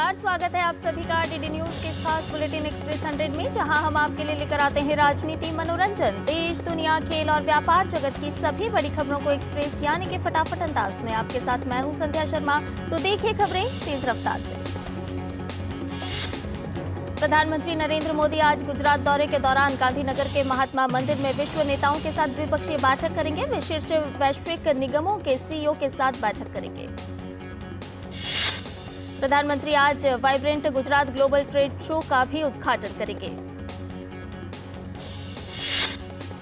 नमस्कार, स्वागत है आप सभी का डीडी न्यूज के इस खास बुलेटिन एक्सप्रेस 100 में, जहां हम आपके लिए लेकर आते हैं राजनीति, मनोरंजन, देश, दुनिया, खेल और व्यापार जगत की सभी बड़ी खबरों को एक्सप्रेस यानी कि फटाफट अंदाज में। आपके साथ मैं हूं संध्या शर्मा। तो देखिए खबरें तेज रफ्तार से। प्रधानमंत्री नरेंद्र मोदी आज गुजरात दौरे के दौरान गांधीनगर के महात्मा मंदिर में विश्व नेताओं के साथ द्विपक्षीय बैठक करेंगे। वे शीर्ष वैश्विक निगमों के सीईओ के साथ बैठक करेंगे। प्रधानमंत्री आज vibrant Gujarat global trade show का भी उद्घाटन करेंगे।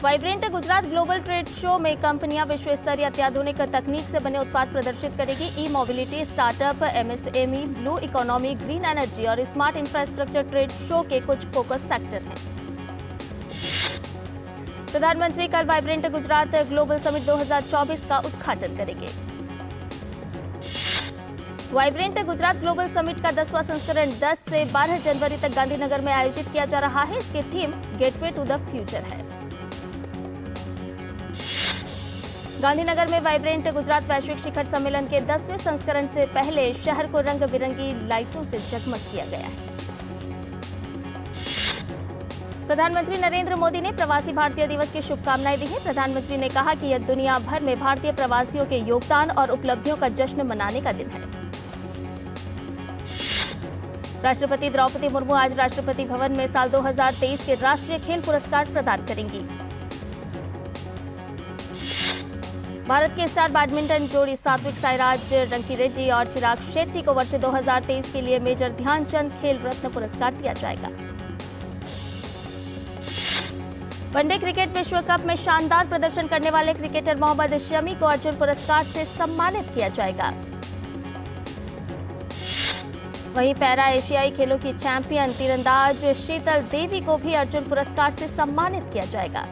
Vibrant Gujarat global trade show में कंपनियां विश्व स्तरीय अत्याधुनिक तकनीक से बने उत्पाद प्रदर्शित करेगी। E mobility, startup, MSME, blue economy, green energy और स्मार्ट इंफ्रास्ट्रक्चर ट्रेड शो के कुछ फोकस सेक्टर हैं। प्रधानमंत्री कल वाइब्रेंट गुजरात ग्लोबल समिट 2024 का उद्घाटन करेंगे। वाइब्रेंट गुजरात ग्लोबल समिट का 10वां संस्करण 10 से 12 जनवरी तक गांधीनगर में आयोजित किया जा रहा है। इसकी theme gateway to the future है। गांधीनगर में वाइब्रेंट गुजरात वैश्विक शिखर सम्मेलन के 10वें संस्करण से पहले शहर को रंग बिरंगी लाइटों से जगमग किया गया है। प्रधानमंत्री नरेंद्र मोदी ने प्रवासी भारतीय दिवस की शुभकामनाएं दी हैं। प्रधानमंत्री ने कहा कि यह दुनिया भर में भारतीय प्रवासियों के योगदान और उपलब्धियों का जश्न मनाने का दिन है। राष्ट्रपति द्रौपदी मुर्मू आज राष्ट्रपति भवन में साल 2023 के राष्ट्रीय खेल पुरस्कार प्रदान करेंगी। भारत के स्टार बैडमिंटन जोड़ी सात्विक साईराज रंकीरेड्डी और चिराग शेट्टी को वर्ष 2023 के लिए मेजर ध्यानचंद खेल रत्न पुरस्कार दिया जाएगा। वनडे क्रिकेट विश्व कप में शानदार प्रदर्शन करने वाले क्रिकेटर मोहम्मद शमी को अर्जुन पुरस्कार से सम्मानित किया जाएगा। वहीं पैरा एशियाई खेलों की चैंपियन तीरंदाज शीतल देवी को भी अर्जुन पुरस्कार से सम्मानित किया जाएगा।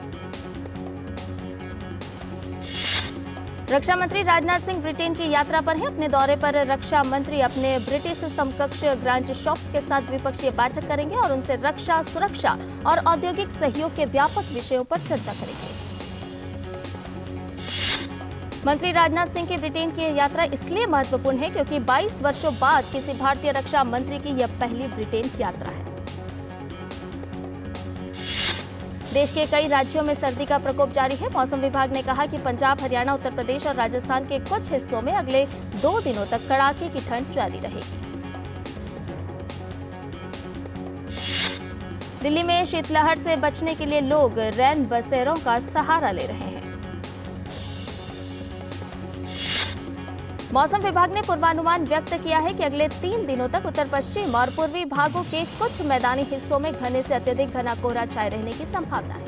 रक्षा मंत्री राजनाथ सिंह ब्रिटेन की यात्रा पर हैं। अपने दौरे पर रक्षा मंत्री अपने ब्रिटिश समकक्ष ग्रांट शॉप्स के साथ द्विपक्षीय बैठक करेंगे और उनसे रक्षा, सुरक्षा और औद्योगिक सहयोग के व्यापक विषयों पर चर्चा करेंगे। मंत्री राजनाथ सिंह की ब्रिटेन की यात्रा इसलिए महत्वपूर्ण है क्योंकि 22 वर्षों बाद किसी भारतीय रक्षा मंत्री की यह पहली ब्रिटेन की यात्रा है। देश के कई राज्यों में सर्दी का प्रकोप जारी है। मौसम विभाग ने कहा कि पंजाब, हरियाणा, उत्तर प्रदेश और राजस्थान के कुछ हिस्सों में अगले 2 दिनों तक कड़ाके की ठंड जारी रहेगी। दिल्ली में शीतलहर से बचने के लिए लोग रैन बसेरों का सहारा ले रहे हैं। मौसम विभाग ने पूर्वानुमान व्यक्त किया है कि अगले 3 दिनों तक उत्तर पश्चिम और पूर्वी भागों के कुछ मैदानी हिस्सों में घने से अत्यधिक घना कोहरा छाए रहने की संभावना है।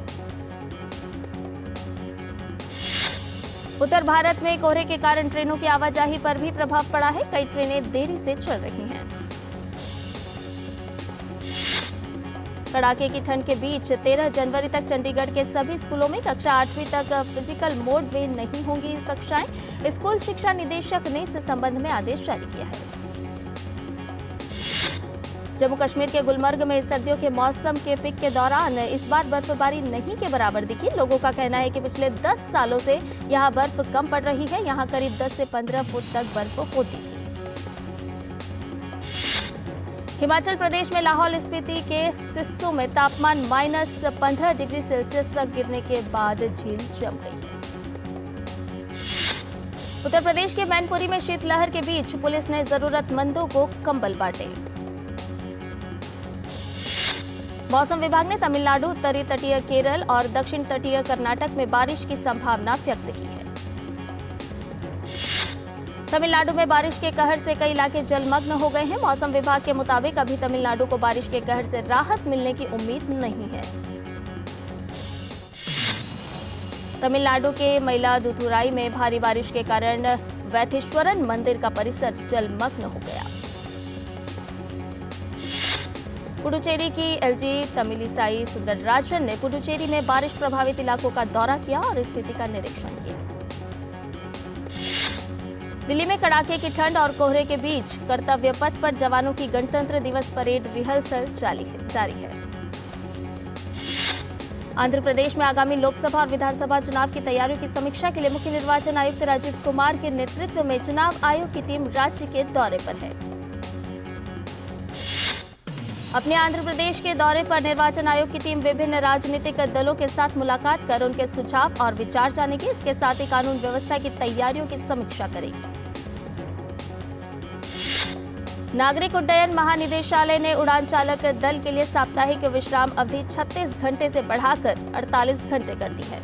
उत्तर भारत में कोहरे के कारण ट्रेनों की आवाजाही पर भी प्रभाव पड़ा है। कई ट्रेनें देरी से चल रही हैं। कड़ाके की ठंड के बीच 13 जनवरी तक चंडीगढ़ के सभी स्कूलों में कक्षा 8वीं तक फिजिकल मोड में नहीं होंगी कक्षाएं। स्कूल शिक्षा निदेशक ने इस संबंध में आदेश जारी किया है। जम्मू कश्मीर के गुलमर्ग में सर्दियों के मौसम के पिक के दौरान इस बार बर्फबारी नहीं के बराबर दिखी। लोगों का कहना है कि पिछले 10 सालों से यहां बर्फ कम पड़ रही है। यहां करीब 10 से 15 फुट तक बर्फ होती है। हिमाचल प्रदेश में लाहौल स्पीति के सिस्सू में तापमान -15 डिग्री सेल्सियस तक गिरने के बाद झील जम गई है। उत्तर प्रदेश के मैनपुरी में शीतलहर के बीच पुलिस ने जरूरतमंदों को कंबल बांटे। मौसम विभाग ने तमिलनाडु, उत्तरी तटीय केरल और दक्षिण तटीय कर्नाटक में बारिश की संभावना व्यक्त की है। तमिलनाडु में बारिश के कहर से कई इलाके जलमग्न हो गए हैं। मौसम विभाग के मुताबिक अभी तमिलनाडु को बारिश के कहर से राहत मिलने की उम्मीद नहीं है। तमिलनाडु के मयिलादुथुराई में भारी बारिश के कारण वैथेश्वरन मंदिर का परिसर जलमग्न हो गया। पुडुचेरी की एलजी तमिलिसाई सुंदरराजन ने पुडुचेरी में बारिश प्रभावित इलाकों का दौरा किया और स्थिति का निरीक्षण किया। दिल्ली में कड़ाके की ठंड और कोहरे के बीच कर्तव्य पथ पर जवानों की गणतंत्र दिवस परेड रिहर्सल जारी है। आंध्र प्रदेश में आगामी लोकसभा और विधानसभा चुनाव की तैयारियों की समीक्षा के लिए मुख्य निर्वाचन आयुक्त राजीव कुमार के नेतृत्व में चुनाव आयोग की टीम राज्य के दौरे पर है। अपने आंध्र प्रदेश के दौरे पर निर्वाचन आयोग की टीम विभिन्न राजनीतिक दलों के साथ मुलाकात कर उनके सुझाव और विचार जानेगी। इसके साथ ही कानून व्यवस्था की तैयारियों की समीक्षा करेगी। नागरिक उड्डयन महानिदेशालय ने उड़ान चालक दल के लिए साप्ताहिक विश्राम अवधि 36 घंटे से बढ़ाकर 48 घंटे कर दी है।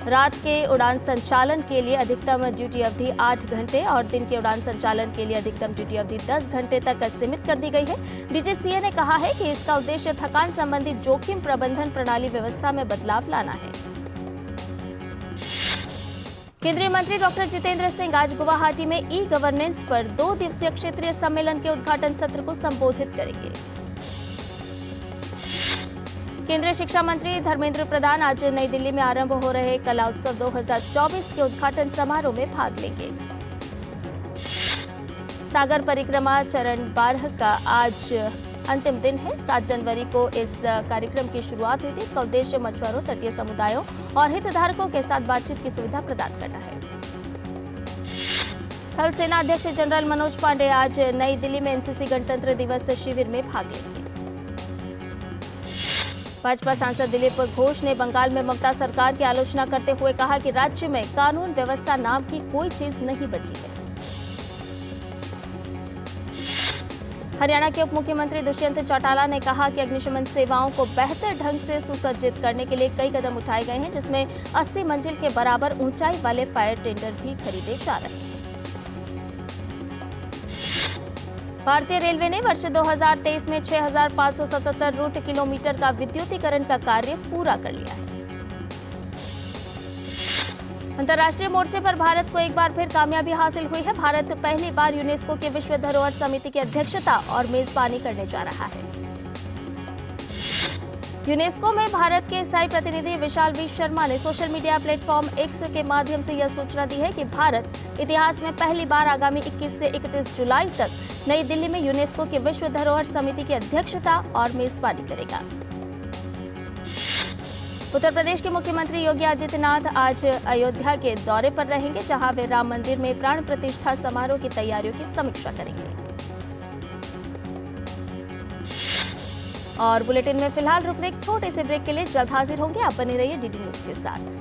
रात के उड़ान संचालन के लिए अधिकतम ड्यूटी अवधि 8 घंटे और दिन के उड़ान संचालन के लिए अधिकतम ड्यूटी अवधि 10 घंटे तक सीमित कर दी गई है। डीजीसीए ने कहा है कि इसका उद्देश्य थकान संबंधी जोखिम प्रबंधन प्रणाली व्यवस्था में बदलाव लाना है। केंद्रीय मंत्री डॉक्टर जितेंद्र सिंह आज गुवाहाटी में ई गवर्नेंस पर 2 दिवसीय क्षेत्रीय सम्मेलन के उद्घाटन सत्र को संबोधित करेंगे। केंद्रीय शिक्षा मंत्री धर्मेंद्र प्रधान आज नई दिल्ली में आरंभ हो रहे कला उत्सव 2024 के उद्घाटन समारोह में भाग लेंगे। सागर परिक्रमा चरण 12 का आज अंतिम दिन है। 7 जनवरी को इस कार्यक्रम की शुरुआत हुई थी। इसका उद्देश्य मछुआरों, तटीय समुदायों और हितधारकों के साथ बातचीत की सुविधा प्रदान करना है। थल सेना अध्यक्ष जनरल मनोज पांडे आज नई दिल्ली में एनसीसी गणतंत्र दिवस शिविर में भाग लेंगे। भाजपा सांसद दिलीप घोष ने बंगाल में ममता सरकार की आलोचना करते हुए कहा कि राज्य में कानून व्यवस्था नाम की कोई चीज नहीं बची है। हरियाणा के उप मुख्यमंत्री दुष्यंत चौटाला ने कहा कि अग्निशमन सेवाओं को बेहतर ढंग से सुसज्जित करने के लिए कई कदम उठाए गए हैं, जिसमें 80 मंजिल के बराबर ऊंचाई वाले फायर टेंडर भी खरीदे जा रहे हैं। भारतीय रेलवे ने वर्ष 2023 में 6,577 रूट किलोमीटर का विद्युतीकरण का कार्य पूरा कर लिया है। अंतर्राष्ट्रीय मोर्चे पर भारत को एक बार फिर कामयाबी हासिल हुई है। भारत पहली बार यूनेस्को के विश्व धरोहर समिति की अध्यक्षता और मेजबानी करने जा रहा है। यूनेस्को में भारत के स्थायी प्रतिनिधि विशाल वी शर्मा ने सोशल मीडिया प्लेटफॉर्म एक्स के माध्यम से यह सूचना दी है कि भारत इतिहास में पहली बार आगामी 21 से 31 जुलाई तक नई दिल्ली में यूनेस्को की विश्व धरोहर समिति की अध्यक्षता और मेजबानी करेगा। उत्तर प्रदेश के मुख्यमंत्री योगी आदित्यनाथ आज अयोध्या के दौरे पर रहेंगे, जहां वे राम मंदिर में प्राण प्रतिष्ठा समारोह की तैयारियों की समीक्षा करेंगे। और बुलेटिन में फिलहाल रुक रहे एक छोटे से ब्रेक के लिए जल्द हाजिर होंगे। आप बने रहिए डीडी न्यूज के साथ।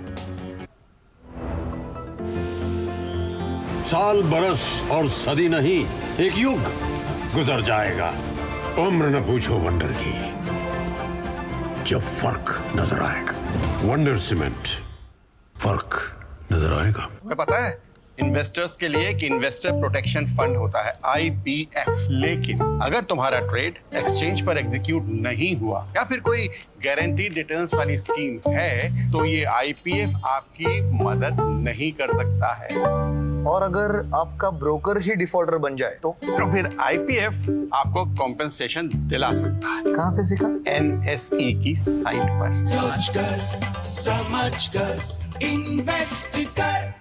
साल, बरस और सदी नहीं, एक युग गुजर जाएगा। उम्र न पूछो वंडर की, जब फर्क नजर आएगा। वंडर सीमेंट, फर्क नजर आएगा। तुम्हें पता है इन्वेस्टर्स के लिए एक इन्वेस्टर प्रोटेक्शन फंड होता है IPF, लेकिन अगर तुम्हारा ट्रेड एक्सचेंज पर एग्जीक्यूट नहीं हुआ या फिर कोई गारंटीड रिटर्न्स वाली स्कीम है तो ये IPF आपकी मदद नहीं कर सकता है। और अगर आपका ब्रोकर ही डिफॉल्टर बन जाए तो फिर IPF आपको कॉम्पेंसेशन दिला सकता है। कहाँ से सीखा? NSE की साइट पर। समझ कर इन्वेस्ट कर।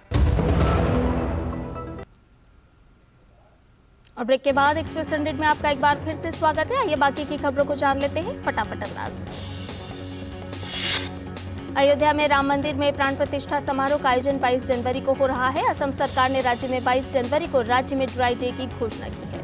और ब्रेक के बाद एक्सप्रेस 100 में आपका एक बार फिर से स्वागत है। आइए बाकी की खबरों को जान लेते हैं फटाफट अंदाज में। अयोध्या में राम मंदिर में प्राण प्रतिष्ठा समारोह का आयोजन 22 जनवरी को हो रहा है। असम सरकार ने राज्य में 22 जनवरी को राज्य में ड्राई डे की घोषणा की है।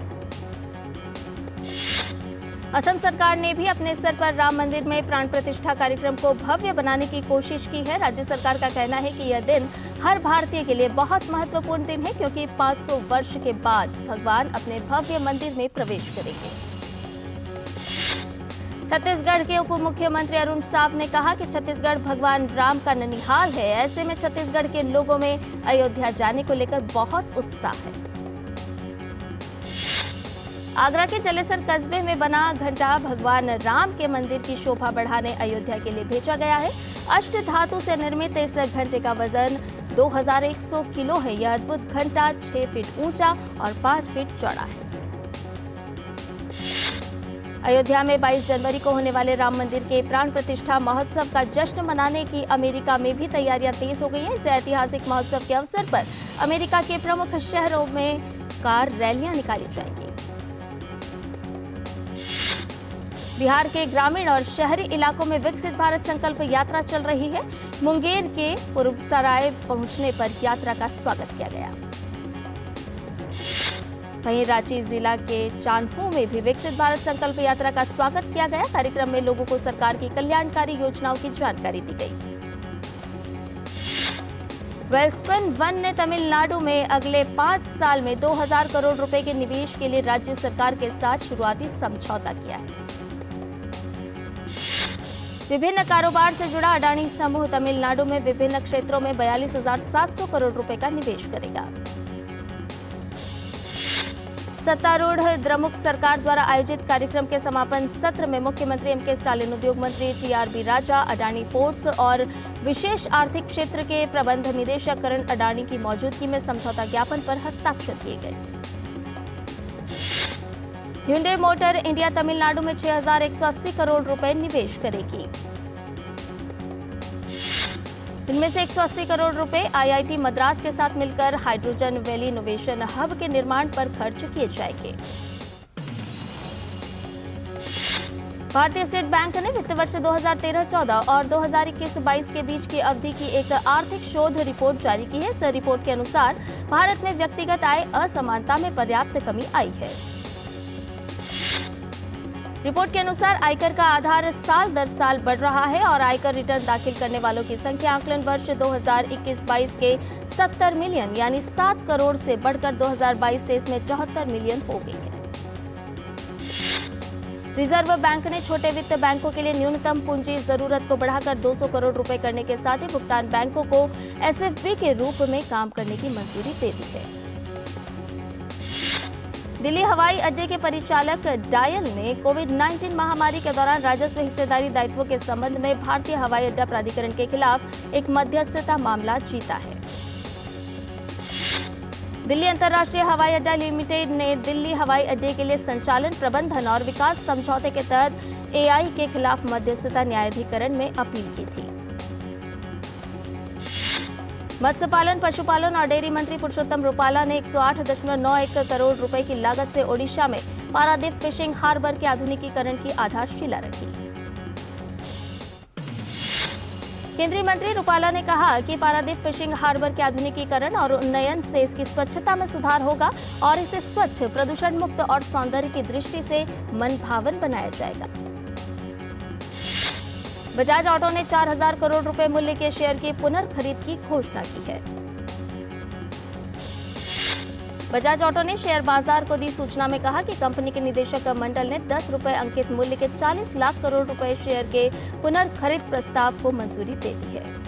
असम सरकार ने भी अपने स्तर पर राम मंदिर में प्राण प्रतिष्ठा कार्यक्रम को भव्य बनाने की कोशिश की है। राज्य सरकार का कहना है कि यह दिन हर भारतीय के लिए बहुत महत्वपूर्ण दिन है, क्योंकि 500 वर्ष के बाद भगवान अपने भव्य मंदिर में प्रवेश करेंगे। छत्तीसगढ़ के उप मुख्यमंत्री अरुण साव ने कहा कि छत्तीसगढ़ भगवान राम का ननिहाल है। ऐसे में छत्तीसगढ़ के लोगों में अयोध्या जाने को लेकर बहुत उत्साह है। आगरा के जलेसर कस्बे में बना घंटा भगवान राम के मंदिर की शोभा बढ़ाने अयोध्या के लिए भेजा गया है। अष्ट धातु से निर्मित इस घंटे का वजन 2100 किलो है। यह अद्भुत घंटा 6 फीट ऊंचा और 5 फीट चौड़ा है। अयोध्या में 22 जनवरी को होने वाले राम मंदिर के प्राण प्रतिष्ठा महोत्सव का जश्न मनाने की अमेरिका में भी तैयारियां तेज हो गई हैं। इस ऐतिहासिक महोत्सव के अवसर पर अमेरिका के प्रमुख शहरों में कार रैलियां निकाली जाएंगी। बिहार के ग्रामीण और शहरी इलाकों में विकसित भारत संकल्प यात्रा चल रही है। मुंगेर के पूर्वसराय पहुंचने पर यात्रा का स्वागत किया गया। वहीं रांची जिला के चान्हो में भी विकसित भारत संकल्प यात्रा का स्वागत किया गया। कार्यक्रम में लोगों को सरकार की कल्याणकारी योजनाओं की जानकारी दी गई। वेल्सपन वन ने तमिलनाडु में अगले 5 साल में 2000 करोड़ रुपए के निवेश के लिए राज्य सरकार के साथ शुरुआती समझौता किया है। विभिन्न कारोबार से जुड़ा अडानी समूह तमिलनाडु में विभिन्न क्षेत्रों में 42,700 करोड़ रुपए का निवेश करेगा। सत्तारूढ़ द्रमुक सरकार द्वारा आयोजित कार्यक्रम के समापन सत्र में मुख्यमंत्री एम.के. स्टालिन, उद्योग मंत्री टी.आर.बी. राजा, अडानी पोर्ट्स और विशेष आर्थिक क्षेत्र के प्रबंध निदेशक करण अडानी की मौजूदगी में समझौता ज्ञापन पर हस्ताक्षर किए गए। hyundai मोटर इंडिया तमिलनाडु में 6,180 करोड़ रुपए निवेश करेगी। इनमें से 180 करोड़ रुपए आईआईटी मद्रास के साथ मिलकर हाइड्रोजन वैली इनोवेशन हब के निर्माण पर खर्च किए जाएंगे। भारतीय स्टेट बैंक ने वित्त वर्ष 2013-14 और 2021-22 के बीच की अवधि की एक आर्थिक शोध रिपोर्ट जारी की है। इस रिपोर्ट के अनुसार भारत में व्यक्तिगत आय असमानता में पर्याप्त कमी आई है। रिपोर्ट के अनुसार आयकर का आधार साल दर साल बढ़ रहा है और आयकर रिटर्न दाखिल करने वालों की संख्या आकलन वर्ष 2021-22 के 70 मिलियन यानी 7 करोड़ से बढ़कर 2022-23 में 74 मिलियन हो गई है। रिजर्व बैंक ने छोटे वित्त बैंकों के लिए न्यूनतम पूंजी जरूरत को बढ़ाकर 200 करोड़ रुपए करने के साथ ही भुगतान बैंकों को एसएफबी के रूप में काम करने की मंजूरी दे दी है। दिल्ली हवाई अड्डे के परिचालक डायल ने कोविड-19 महामारी के दौरान राजस्व हिस्सेदारी दायित्वों के संबंध में भारतीय हवाई अड्डा प्राधिकरण के खिलाफ एक मध्यस्थता मामला जीता है। दिल्ली अंतर्राष्ट्रीय हवाई अड्डा लिमिटेड ने दिल्ली हवाई अड्डे के लिए संचालन, प्रबंधन और विकास समझौते के तहत एआई के खिलाफ मध्यस्थता न्यायाधिकरण में अपील की थी। मत्स्य पालन, पशुपालन और डेयरी मंत्री पुरुषोत्तम रूपाला ने 108.91 करोड़ रुपए की लागत से ओडिशा में पारादीप फिशिंग हार्बर के आधुनिकीकरण की आधारशिला रखी। केंद्रीय मंत्री रूपाला ने कहा कि पारादीप फिशिंग हार्बर के आधुनिकीकरण और उन्नयन से इसकी स्वच्छता में सुधार होगा और इसे स्वच्छ, प्रदूषण मुक्त और सौंदर्य की दृष्टि से मनभावन बनाया जाएगा। बजाज ऑटो ने 4,000 करोड़ रुपए मूल्य के शेयर की पुनर्खरीद की घोषणा की है। बजाज ऑटो ने शेयर बाजार को दी सूचना में कहा कि कंपनी के निदेशक मंडल ने 10 रुपए अंकित मूल्य के 40 लाख करोड़ रुपए शेयर के पुनर्खरीद प्रस्ताव को मंजूरी दे दी है।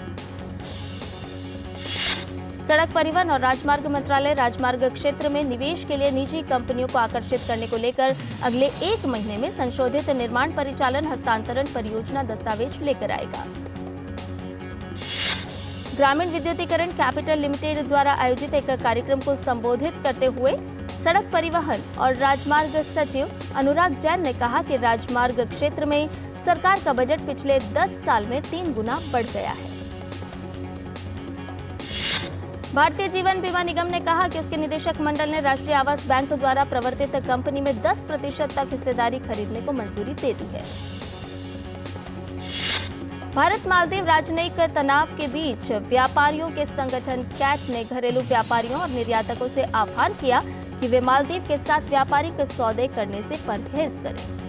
सड़क परिवहन और राजमार्ग मंत्रालय राजमार्ग क्षेत्र में निवेश के लिए निजी कंपनियों को आकर्षित करने को लेकर अगले 1 महीने में संशोधित निर्माण परिचालन हस्तांतरण परियोजना दस्तावेज लेकर आएगा। ग्रामीण विद्युतीकरण कैपिटल लिमिटेड द्वारा आयोजित एक कार्यक्रम को संबोधित करते हुए सड़क परिवहन और राजमार्ग सचिव अनुराग जैन ने कहा कि राजमार्ग क्षेत्र में सरकार का बजट पिछले 10 साल में 3 गुना बढ़ गया है। भारतीय जीवन बीमा निगम ने कहा कि उसके निदेशक मंडल ने राष्ट्रीय आवास बैंक द्वारा प्रवर्तित कंपनी में 10% तक हिस्सेदारी खरीदने को मंजूरी दे दी है। भारत मालदीव राजनयिक तनाव के बीच व्यापारियों के संगठन कैट ने घरेलू व्यापारियों और निर्यातकों से आह्वान किया कि वे मालदीव के साथ व्यापारिक सौदे करने से परहेज करें।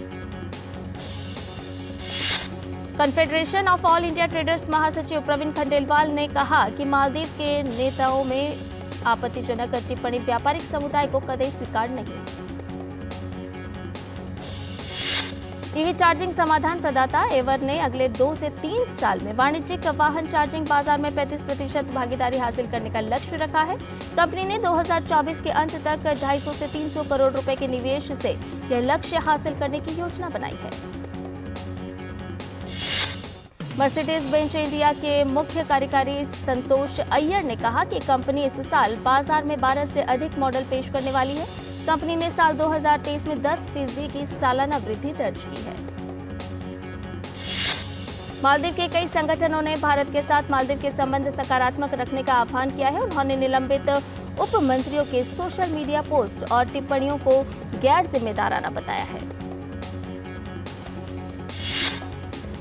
Confederation of all India traders महासचिव प्रवीण खंडेलवाल ने कहा कि मालदीव के नेताओं में आपत्तिजनक टिप्पणी व्यापारिक समुदाय को कतई स्वीकार नहीं है। ईवी चार्जिंग समाधान प्रदाता एवर ने अगले 2 से 3 साल में वाणिज्यिक वाहन चार्जिंग बाजार में 35% भागीदारी हासिल करने का लक्ष्य रखा है। कंपनी ने 2024 के अंत तक 250 से 300 करोड़ रुपए के निवेश से यह लक्ष्य हासिल करने की योजना बनाई है। मर्सिडीज बेंज इंडिया के मुख्य कार्यकारी संतोष अय्यर ने कहा कि कंपनी इस साल बाजार में 12 से अधिक मॉडल पेश करने वाली है। कंपनी ने साल 2023 में 10% की सालाना वृद्धि दर्ज की है। मालदीव के कई संगठनों ने भारत के साथ मालदीव के संबंध सकारात्मक रखने का आह्वान किया है। उन्होंने निलंबित उप मंत्रियों के सोशल मीडिया पोस्ट और टिप्पणियों को गैर जिम्मेदाराना बताया है।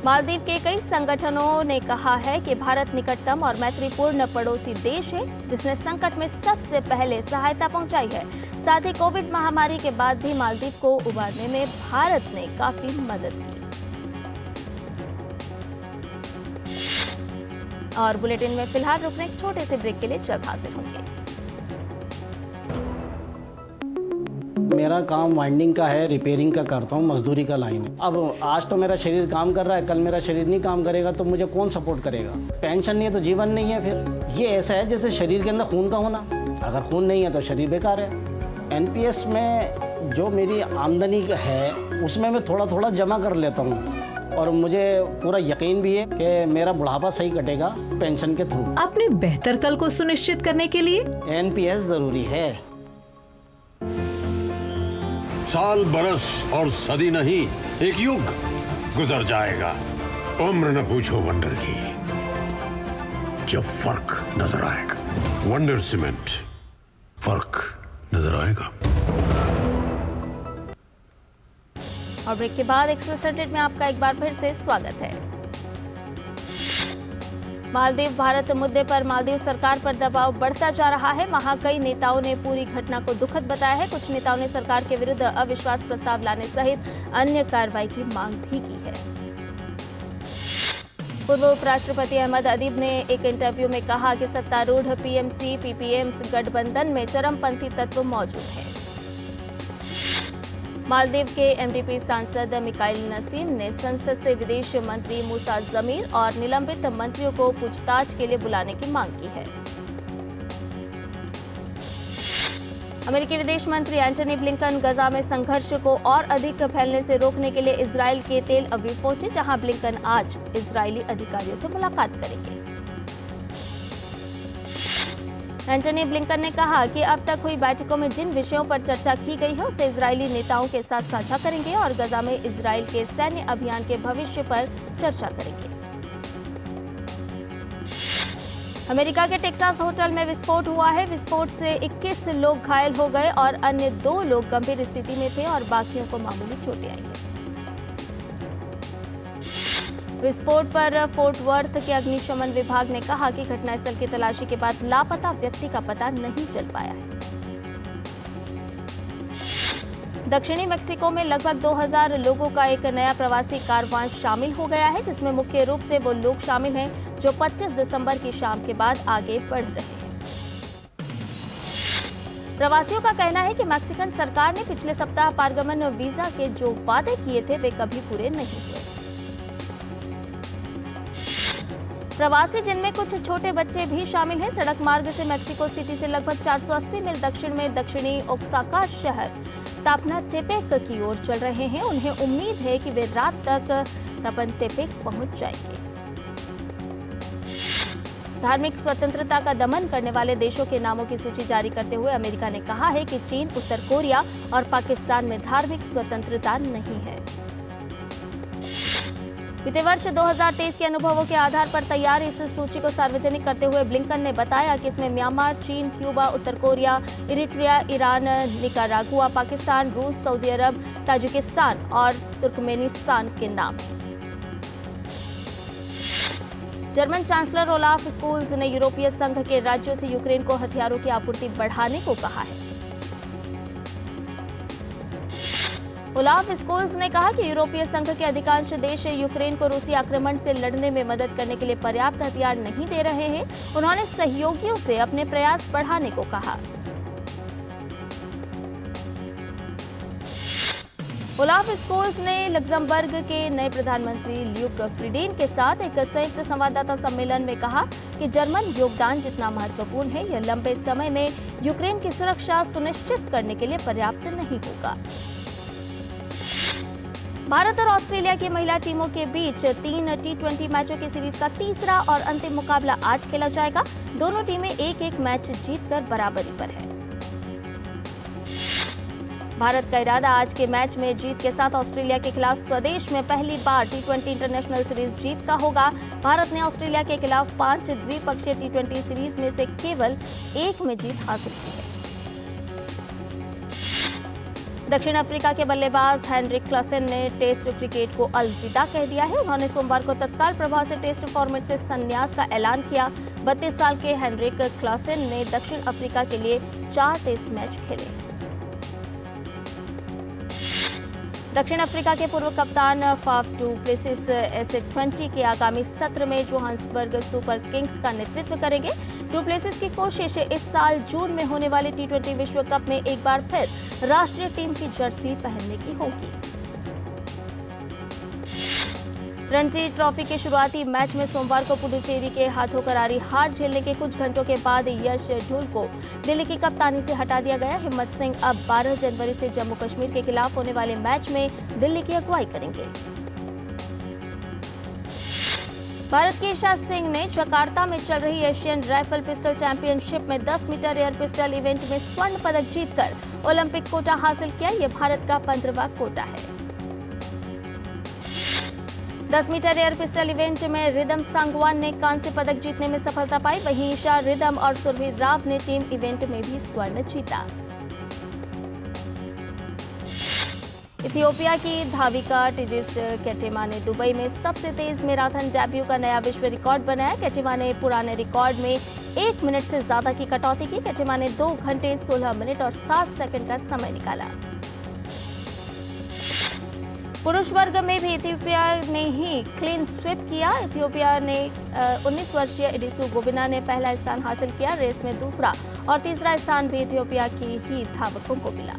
मालदीव के कई संगठनों ने कहा है कि भारत निकटतम और मैत्रीपूर्ण पड़ोसी देश है जिसने संकट में सबसे पहले सहायता पहुंचाई है। साथ ही कोविड महामारी के बाद भी मालदीव को उबारने में भारत ने काफी मदद की। और बुलेटिन में फिलहाल रुकने एक छोटे से ब्रेक के लिए जल्द हाजिर होंगे। मेरा काम वाइंडिंग का है, रिपेयरिंग का करता हूँ, मजदूरी का लाइन है। अब आज तो मेरा शरीर काम कर रहा है, कल मेरा शरीर नहीं काम करेगा तो मुझे कौन सपोर्ट करेगा। पेंशन नहीं है तो जीवन नहीं है। फिर ये ऐसा है जैसे शरीर के अंदर खून का होना, अगर खून नहीं है तो शरीर बेकार है। एनपीएस में जो मेरी आमदनी है उसमें मैं थोड़ा थोड़ा जमा कर लेता हूँ और मुझे पूरा यकीन भी है कि मेरा बुढ़ापा सही कटेगा पेंशन के थ्रू। अपने बेहतर कल को सुनिश्चित करने के लिए एनपीएस जरूरी है। साल बरस और सदी नहीं, एक युग गुजर जाएगा। उम्र न पूछो वंडर की, जब फर्क नजर आएगा। वंडर सीमेंट, फर्क नजर आएगा। और ब्रेक के बाद एक्सप्रेस अपडेट में आपका एक बार फिर से स्वागत है। मालदीव भारत मुद्दे पर मालदीव सरकार पर दबाव बढ़ता जा रहा है। वहां कई नेताओं ने पूरी घटना को दुखद बताया है। कुछ नेताओं ने सरकार के विरुद्ध अविश्वास प्रस्ताव लाने सहित अन्य कार्रवाई की मांग भी की है। पूर्व उपराष्ट्रपति अहमद अदीब ने एक इंटरव्यू में कहा कि सत्तारूढ़ पीएमसी पीपीएम गठबंधन में चरमपंथी तत्व मौजूद हैं। मालदीव के एमडीपी सांसद मिकाइल नसीम ने संसद से विदेश मंत्री मूसा जमीर और निलंबित मंत्रियों को पूछताछ के लिए बुलाने की मांग की है। अमेरिकी विदेश मंत्री एंटनी ब्लिंकन गजा में संघर्ष को और अधिक फैलने से रोकने के लिए इजरायल के तेल अवीव पहुंचे, जहां ब्लिंकन आज इजरायली अधिकारियों से मुलाकात करेंगे। एंटनी ब्लिंकन ने कहा कि अब तक हुई बैठकों में जिन विषयों पर चर्चा की गई है उसे इजरायली नेताओं के साथ साझा करेंगे और गजा में इजरायल के सैन्य अभियान के भविष्य पर चर्चा करेंगे। अमेरिका के टेक्सास होटल में विस्फोट हुआ है। विस्फोट से 21 लोग घायल हो गए और अन्य 2 लोग गंभीर स्थिति में थे और बाकियों को मामूली चोटें आई हैं। विस्फोट पर फोर्ट वर्थ के अग्निशमन विभाग ने कहा कि घटनास्थल की तलाशी के बाद लापता व्यक्ति का पता नहीं चल पाया है। दक्षिणी मेक्सिको में लगभग 2000 लोगों का एक नया प्रवासी कारवां शामिल हो गया है, जिसमें मुख्य रूप से वो लोग शामिल हैं जो 25 दिसंबर की शाम के बाद आगे बढ़ रहे हैं। प्रवासियों का कहना है कि मैक्सिकन सरकार ने पिछले सप्ताह पारगमन वीजा के जो वादे किए थे वे कभी पूरे नहीं हुए। प्रवासी जिनमें कुछ छोटे बच्चे भी शामिल हैं सड़क मार्ग से मेक्सिको सिटी से लगभग 480 मील दक्षिण में दक्षिणी ओक्साका शहर तापनाटेपेक की ओर चल रहे हैं। उन्हें उम्मीद है कि वे रात तक तपनतेपेक पहुंच जाएंगे। धार्मिक स्वतंत्रता का दमन करने वाले देशों के नामों की सूची जारी करते हुए अमेरिका ने कहा है कि चीन, उत्तर कोरिया और पाकिस्तान में धार्मिक स्वतंत्रता नहीं है। बीते वर्ष 2023 के अनुभवों के आधार पर तैयार इस सूची को सार्वजनिक करते हुए ब्लिंकन ने बताया कि इसमें म्यांमार, चीन, क्यूबा, उत्तर Korea, Eritrea, Iran, Nicaragua, Pakistan, रूस, सऊदी अरब, ताजिकिस्तान और तुर्कमेनिस्तान के नाम हैं। जर्मन चांसलर ओलाफ स्कोल्ज ने यूरोपीय संघ के राज्यों से यूक्रेन को हथियारों की आपूर्ति बढ़ाने को कहा है। ओलाफ स्कोल्ज ने कहा कि यूरोपीय संघ के अधिकांश देश यूक्रेन को रूसी आक्रमण से लड़ने में मदद करने के लिए पर्याप्त हथियार नहीं दे रहे हैं। उन्होंने सहयोगियों से अपने प्रयास बढ़ाने को कहा। ओलाफ स्कोल्ज ने लग्जमबर्ग के नए प्रधानमंत्री ल्यूक फ्रीडेन के साथ एक संयुक्त संवाददाता सम्मेलन में कहा कि जर्मन योगदान जितना महत्वपूर्ण है, यह लंबे समय में यूक्रेन की सुरक्षा सुनिश्चित करने के लिए पर्याप्त नहीं होगा। भारत और ऑस्ट्रेलिया की महिला टीमों के बीच 3 T20 मैचों की सीरीज का तीसरा और अंतिम मुकाबला आज खेला जाएगा। दोनों टीमें एक-एक मैच जीतकर बराबरी पर है। भारत का इरादा आज के मैच में जीत के साथ ऑस्ट्रेलिया के खिलाफ स्वदेश में पहली बार T20 इंटरनेशनल सीरीज जीत का होगा। भारत ने ऑस्ट्रेलिया के खिलाफ 5 द्विपक्षीय T20 सीरीज में से केवल 1 में जीत हासिल की है। दक्षिण अफ्रीका के बल्लेबाज हेनरिक क्लासेन ने टेस्ट क्रिकेट को अलविदा कह दिया है। उन्होंने सोमवार को तत्काल प्रभाव से टेस्ट फॉर्मेट से संन्यास का ऐलान किया। 32 साल के हेनरिक क्लासेन ने दक्षिण अफ्रीका के लिए 4 टेस्ट मैच खेले। दक्षिण अफ्रीका के पूर्व कप्तान फाफ डू प्लेसिस S20 के आगामी सत्र में जोहान्सबर्ग सुपर किंग्स का नेतृत्व करेंगे। डू प्लेसिस की कोशिश इस साल जून में होने वाले T20 विश्व कप में एक बार फिर राष्ट्रीय टीम की जर्सी पहनने की होगी। रणजी ट्रॉफी के शुरुआती मैच में सोमवार को पुडुचेरी के हाथों करारी हार झेलने के कुछ घंटों के बाद यश ढूल को दिल्ली की कप्तानी से हटा दिया गया। हिम्मत सिंह अब 12 जनवरी से जम्मू कश्मीर के खिलाफ होने वाले मैच में दिल्ली की अगुवाई करेंगे। भारत की ईशा सिंह ने जकार्ता में चल रही एशियन राइफल पिस्टल चैंपियनशिप में 10 मीटर एयर पिस्टल इवेंट में स्वर्ण पदक जीतकर ओलंपिक कोटा हासिल किया। यह भारत का 15वां कोटा है। 10 मीटर एयर पिस्टल इवेंट में रिदम सांगवान ने कांस्य पदक जीतने में सफलता पाई। वहीं ईशा, रिदम और सुरभीर राव ने टीम इवेंट में भी स्वर्ण जीता। इथियोपिया की धाविका टिजिस्ट केटेमा ने दुबई में सबसे तेज मैराथन डेब्यू का नया विश्व रिकॉर्ड बनाया। केटेमा ने पुराने रिकॉर्ड में 1 मिनट से ज्यादा की कटौती की। केटेमा ने 2 घंटे 16 मिनट और 7 सेकंड का समय निकाला। पुरुष वर्ग में भी इथियोपिया ने ही क्लीन स्वीप किया। इथियोपिया ने 19 वर्षीय एडिसू गोबिना ने पहला स्थान हासिल किया। रेस में दूसरा और तीसरा स्थान भी इथियोपिया की ही धावकों को मिला।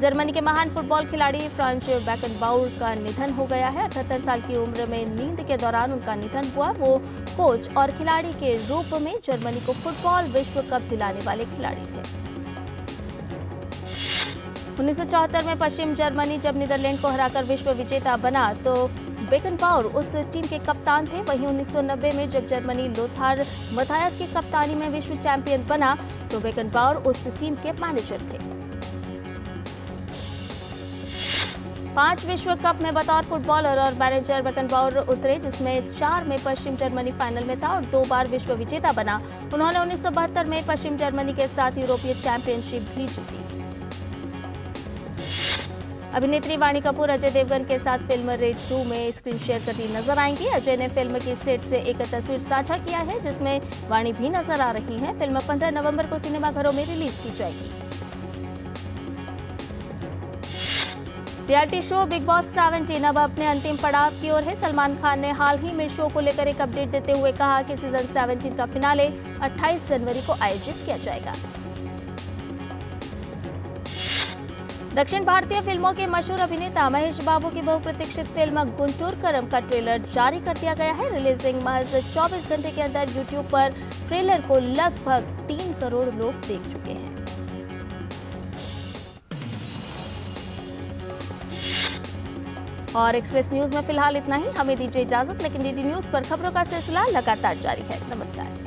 जर्मनी के महान फुटबॉल खिलाड़ी फ्रांज बैकनबाउर का निधन हो गया है। 78 साल की उम्र में नींद के दौरान उनका निधन हुआ। वो कोच और खिलाड़ी के रूप में जर्मनी को फुटबॉल विश्व कप दिलाने वाले खिलाड़ी थे। 1974 में पश्चिम जर्मनी जब नीदरलैंड को हराकर विश्व विजेता बना तो बेकनबाउर उस टीम के कप्तान थे। वहीं 1990 में जब जर्मनी लोथार मथायस की कप्तानी में विश्व चैंपियन बना तो बेकनबाउर उस टीम के मैनेजर थे। 5 विश्व कप में बतौर फुटबॉलर और मैनेजर बेकनबाउर उतरे, जिसमें 4 में पश्चिम जर्मनी फाइनल में था और 2 बार विश्व विजेता बना। उन्होंने 1972 में पश्चिम जर्मनी के साथ यूरोपीय चैंपियनशिप भी जीती। अभिनेत्री वाणी कपूर अजय देवगन के साथ फिल्म रेड 2 में स्क्रीन शेयर करती नजर आएंगी। अजय ने फिल्म की सेट से एक तस्वीर साझा किया है जिसमें वाणी भी नजर आ रही हैं। फिल्म 15 नवंबर को सिनेमाघरों में रिलीज की जाएगी। रियलिटी शो बिग बॉस 17 अब अपने अंतिम पड़ाव की ओर है। सलमान खान ने हाल ही में शो को लेकर एक अपडेट देते हुए कहा कि सीजन 17 का फिनाले 28 जनवरी को आयोजित किया जाएगा। दक्षिण भारतीय फिल्मों के मशहूर अभिनेता महेश बाबू की बहुप्रतीक्षित फिल्म गुंटूर करम का ट्रेलर जारी कर दिया गया है। रिलीजिंग महज 24 घंटे के अंदर यूट्यूब पर ट्रेलर को लगभग 3 करोड़ लोग देख चुके हैं। और एक्सप्रेस न्यूज में फिलहाल इतना ही। हमें दीजिए इजाजत, लेकिन डीडी न्यूज पर खबरों का सिलसिला लगातार जारी है। नमस्कार।